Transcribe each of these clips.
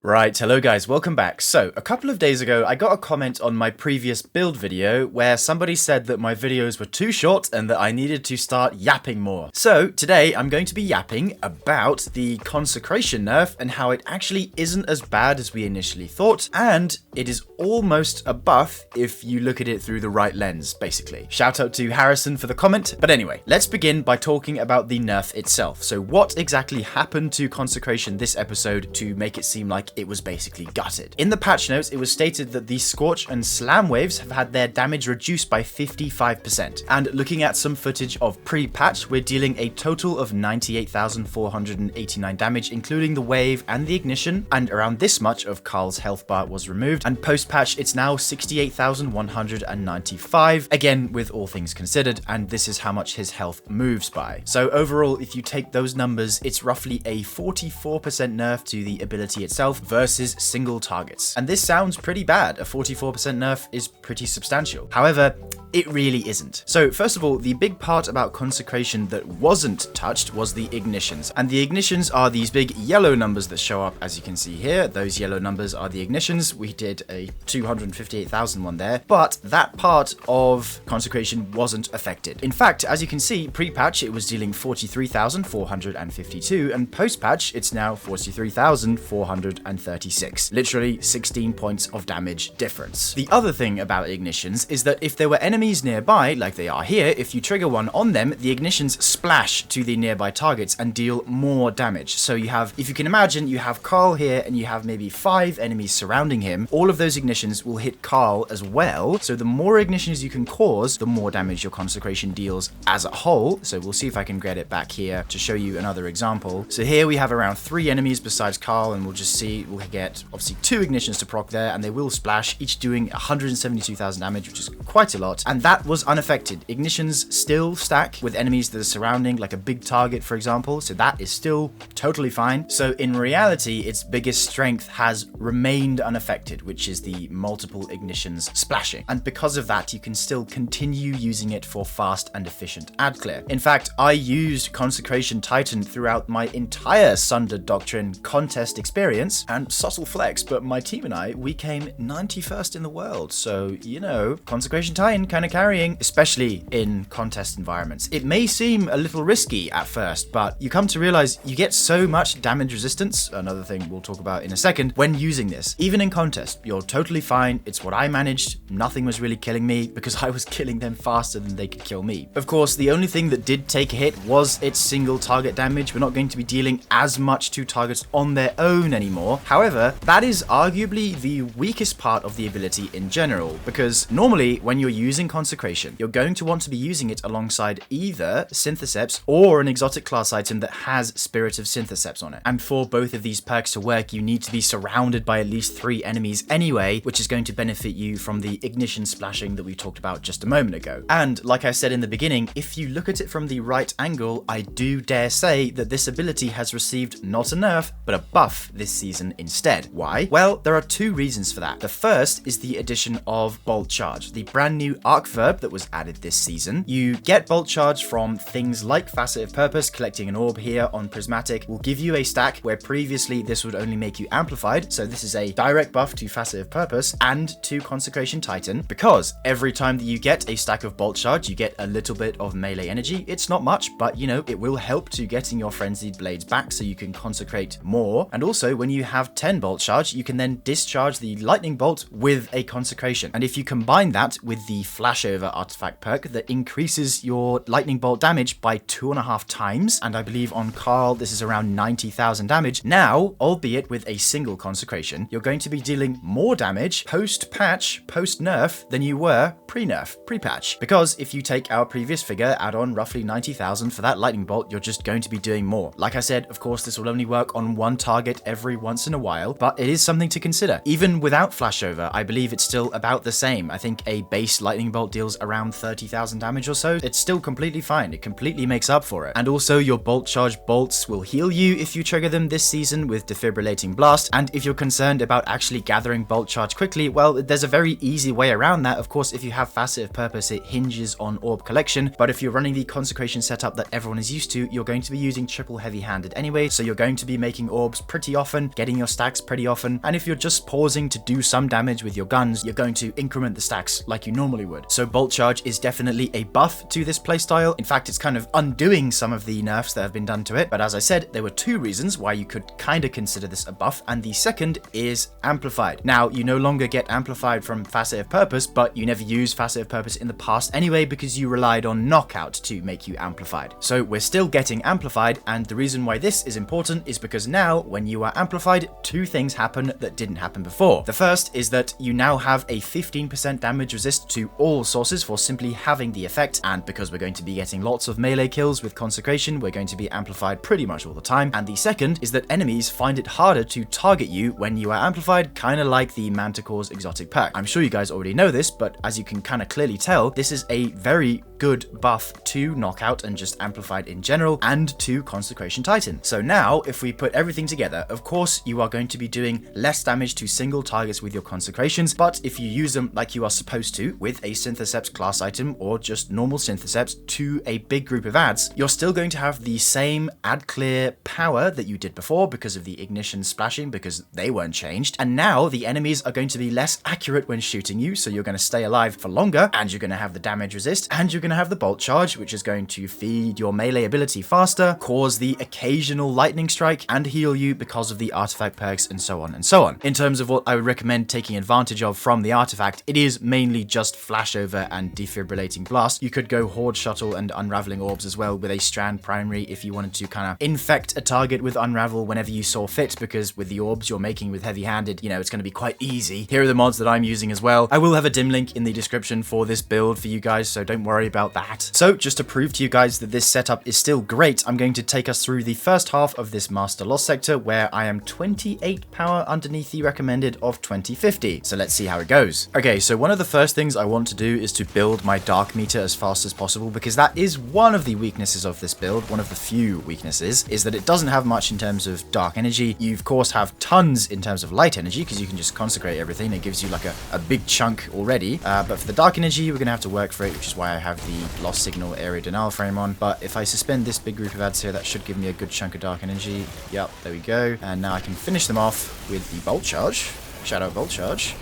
Right, hello guys, welcome back. So, a couple of days ago, I got a comment on my previous build video where somebody said that my videos were too short and that I needed to start yapping more. So, today I'm going to be yapping about the Consecration Nerf and how it actually isn't as bad as we initially thought, and it is almost a buff if you look at it through the right lens, basically. Shout out to Harrison for the comment, but anyway, let's begin by talking about the nerf itself. So, what exactly happened to Consecration this episode to make it seem like it was basically gutted? In the patch notes, it was stated that the Scorch and Slam waves have had their damage reduced by 55%. And looking at some footage of pre-patch, we're dealing a total of 98,489 damage, including the wave and the ignition, and around this much of Carl's health bar was removed. And post-patch, it's now 68,195, again with all things considered, and this is how much his health moves by. So overall, if you take those numbers, it's roughly a 44% nerf to the ability itself versus single targets. And this sounds pretty bad. A 44% nerf is pretty substantial. However, it really isn't. So first of all, the big part about Consecration that wasn't touched was the ignitions. And the ignitions are these big yellow numbers that show up, as you can see here. Those yellow numbers are the ignitions. We did a 258,000 one there, but that part of Consecration wasn't affected. In fact, as you can see, pre-patch it was dealing 43,452, and post-patch it's now 43,436. Literally 16 points of damage difference. The other thing about ignitions is that if there were enemies nearby, like they are here, if you trigger one on them, the ignitions splash to the nearby targets and deal more damage. So you have, if you can imagine, you have Carl here and you have maybe 5 enemies surrounding him. All of those ignitions will hit Carl as well. So the more ignitions you can cause, the more damage your Consecration deals as a whole. So we'll see if I can get it back here to show you another example. So here we have around 3 enemies besides Carl, and we'll just see, we'll get obviously 2 ignitions to proc there, and they will splash, each doing 172,000 damage, which is quite a lot. And that was unaffected. Ignitions still stack with enemies that are surrounding, like a big target, for example. So that is still totally fine. So in reality, its biggest strength has remained unaffected, which is the multiple ignitions splashing. And because of that, you can still continue using it for fast and efficient ad clear. In fact, I used Consecration Titan throughout my entire Sundered Doctrine contest experience, and subtle flex, but my team and I, we came 91st in the world. So, you know, Consecration Titan kind of carrying, especially in contest environments. It may seem a little risky at first, but you come to realize you get so much damage resistance, another thing we'll talk about in a second, when using this. Even in contest, you're totally fine. It's what I managed. Nothing was really killing me because I was killing them faster than they could kill me. Of course, the only thing that did take a hit was its single target damage. We're not going to be dealing as much to targets on their own anymore. However, that is arguably the weakest part of the ability in general, because normally when you're using Consecration, you're going to want to be using it alongside either Syntheseps or an exotic class item that has Spirit of Syntheseps on it. And for both of these perks to work, you need to be surrounded by at least 3 enemies anyway, which is going to benefit you from the ignition splashing that we talked about just a moment ago. And like I said in the beginning, if you look at it from the right angle, I do dare say that this ability has received not a nerf, but a buff this season instead. Why? Well, there are 2 reasons for that. The first is the addition of Bolt Charge, the brand new arc verb that was added this season. You get Bolt Charge from things like Facet of Purpose. Collecting an orb here on Prismatic will give you a stack where previously this would only make you amplified. So this is a direct buff to Facet of Purpose and to Consecration Titan, because every time that you get a stack of Bolt Charge, you get a little bit of melee energy. It's not much, but you know, it will help to getting your Frenzied Blades back so you can consecrate more. And also when you have 10 Bolt Charge, you can then discharge the Lightning Bolt with a Consecration. And if you combine that with the Flashover artifact perk that increases your Lightning Bolt damage by 2.5 times, and I believe on Carl this is around 90,000 damage. Now, albeit with a single Consecration, you're going to be dealing more damage post-patch, post-nerf than you were pre-nerf, pre-patch. Because if you take our previous figure, add on roughly 90,000 for that Lightning Bolt, you're just going to be doing more. Like I said, of course, this will only work on one target every once in a while, but it is something to consider. Even without Flashover, I believe it's still about the same. I think a base Lightning Bolt deals around 30,000 damage or so. It's still completely fine. It completely makes up for it. And also your Bolt Charge bolts will heal you if you trigger them this season with Defibrillating Blast. And if you're concerned about actually gathering Bolt Charge quickly, well, there's a very easy way around that. Of course, if you have Facet of Purpose, it hinges on orb collection, but if you're running the Consecration setup that everyone is used to, you're going to be using triple heavy-handed anyway, so you're going to be making orbs pretty often, getting resetting your stacks pretty often, and if you're just pausing to do some damage with your guns, you're going to increment the stacks like you normally would. So Bolt Charge is definitely a buff to this playstyle. In fact, it's kind of undoing some of the nerfs that have been done to it, but as I said, there were two reasons why you could kind of consider this a buff, and the second is Amplified. Now, you no longer get Amplified from Facet Purpose, but you never used Facet Purpose in the past anyway because you relied on Knockout to make you Amplified. So we're still getting Amplified, and the reason why this is important is because now, when you are Amplified, two things happen that didn't happen before. The first is that you now have a 15% damage resist to all sources for simply having the effect, and because we're going to be getting lots of melee kills with Consecration, we're going to be Amplified pretty much all the time. And the second is that enemies find it harder to target you when you are Amplified, kind of like the Manticore's exotic perk. I'm sure you guys already know this, but as you can kind of clearly tell, this is a very good buff to Knockout and just Amplified in general, and to Consecration Titan. So now, if we put everything together, of course, you are going to be doing less damage to single targets with your Consecrations, but if you use them like you are supposed to, with a Syntheseps class item or just normal Syntheseps to a big group of ads, you're still going to have the same ad clear power that you did before because of the ignition splashing, because they weren't changed. And now the enemies are going to be less accurate when shooting you, so you're going to stay alive for longer, and you're going to have the damage resist, and you're going to have the Bolt Charge, which is going to feed your melee ability faster, cause the occasional lightning strike, and heal you because of the artifact perks, and so on and so on. In terms of what I would recommend taking advantage of from the artifact, it is mainly just flashover and defibrillating blast. You could go Horde Shuttle and Unraveling Orbs as well with a Strand primary if you wanted to kind of infect a target with Unravel whenever you saw fit, because with the orbs you're making with heavy-handed, you know, it's going to be quite easy. Here are the mods that I'm using as well. I will have a dim link in the description for this build for you guys, so don't worry about that. So just to prove to you guys that this setup is still great, I'm going to take us through the first half of this Master Loss sector, where I am 28 power underneath the recommended of 2050. So let's see how it goes. Okay, so one of the first things I want to do is to build my dark meter as fast as possible, because that is one of the weaknesses of this build. One of the few weaknesses is that it doesn't have much in terms of dark energy. You of course have tons in terms of light energy, because you can just consecrate everything. It gives you like a big chunk already, but for the dark energy we're gonna have to work for it, which is why I have the Lost Signal Area Denial frame on. But if I suspend this big group of ads here, that should give me a good chunk of dark energy. Yep, there we go. And now I can finish them off with the Bolt Charge. Shout out Bolt Charge.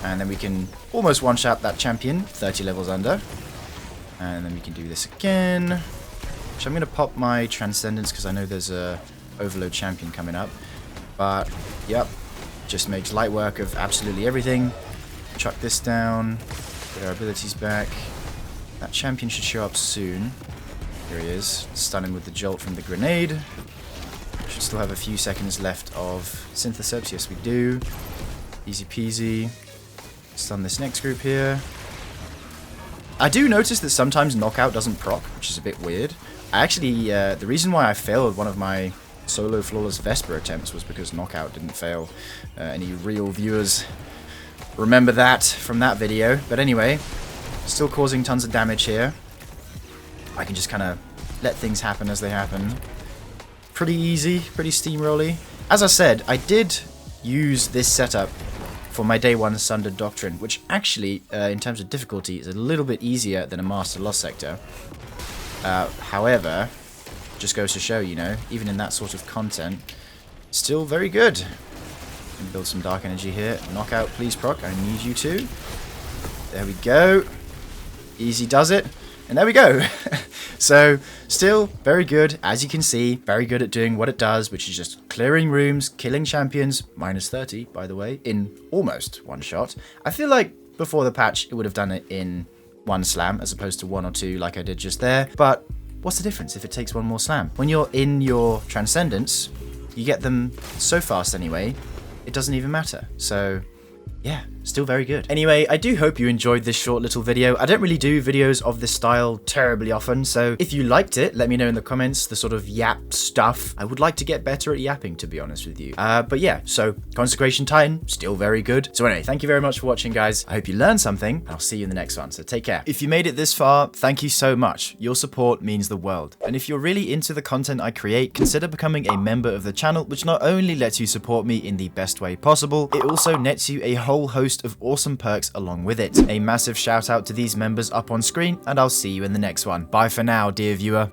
And then we can almost one-shot that champion, 30 levels under. And then we can do this again. So I'm going to pop my Transcendence because I know there's a Overload champion coming up. But, yep, just makes light work of absolutely everything. Chuck this down. Get our abilities back. That champion should show up soon. Here he is. Stun him with the Jolt from the grenade. Should still have a few seconds left of Syntheseps. Yes, we do. Easy peasy. Stun this next group here. I do notice that sometimes Knockout doesn't proc, which is a bit weird. I actually, the reason why I failed one of my solo flawless Vesper attempts was because Knockout didn't fail. Any real viewers remember that from that video. But anyway, still causing tons of damage here. I can just kind of let things happen as they happen. Pretty easy, pretty steamrolly. As I said, I did use this setup for my day one Sundered Doctrine, which actually, in terms of difficulty, is a little bit easier than a Master Loss sector. However, just goes to show, you know, even in that sort of content, still very good. Build some dark energy here. Knockout, please proc. I need you to. There we go. Easy does it. And there we go. So, still very good, as you can see, very good at doing what it does, which is just clearing rooms, killing champions, minus 30, by the way, in almost one shot. I feel like before the patch, it would have done it in one slam, as opposed to one or two like I did just there. But what's the difference if it takes one more slam? When you're in your Transcendence, you get them so fast anyway, it doesn't even matter. So, yeah, still very good. Anyway, I do hope you enjoyed this short little video. I don't really do videos of this style terribly often, so if you liked it, let me know in the comments the sort of yap stuff. I would like to get better at yapping, to be honest with you. But yeah, so Consecration Titan, still very good. So anyway, thank you very much for watching, guys. I hope you learned something, and I'll see you in the next one, so take care. If you made it this far, thank you so much. Your support means the world. And if you're really into the content I create, consider becoming a member of the channel, which not only lets you support me in the best way possible, it also nets you a whole host of awesome perks along with it. A massive shout out to these members up on screen, and I'll see you in the next one. Bye for now, dear viewer.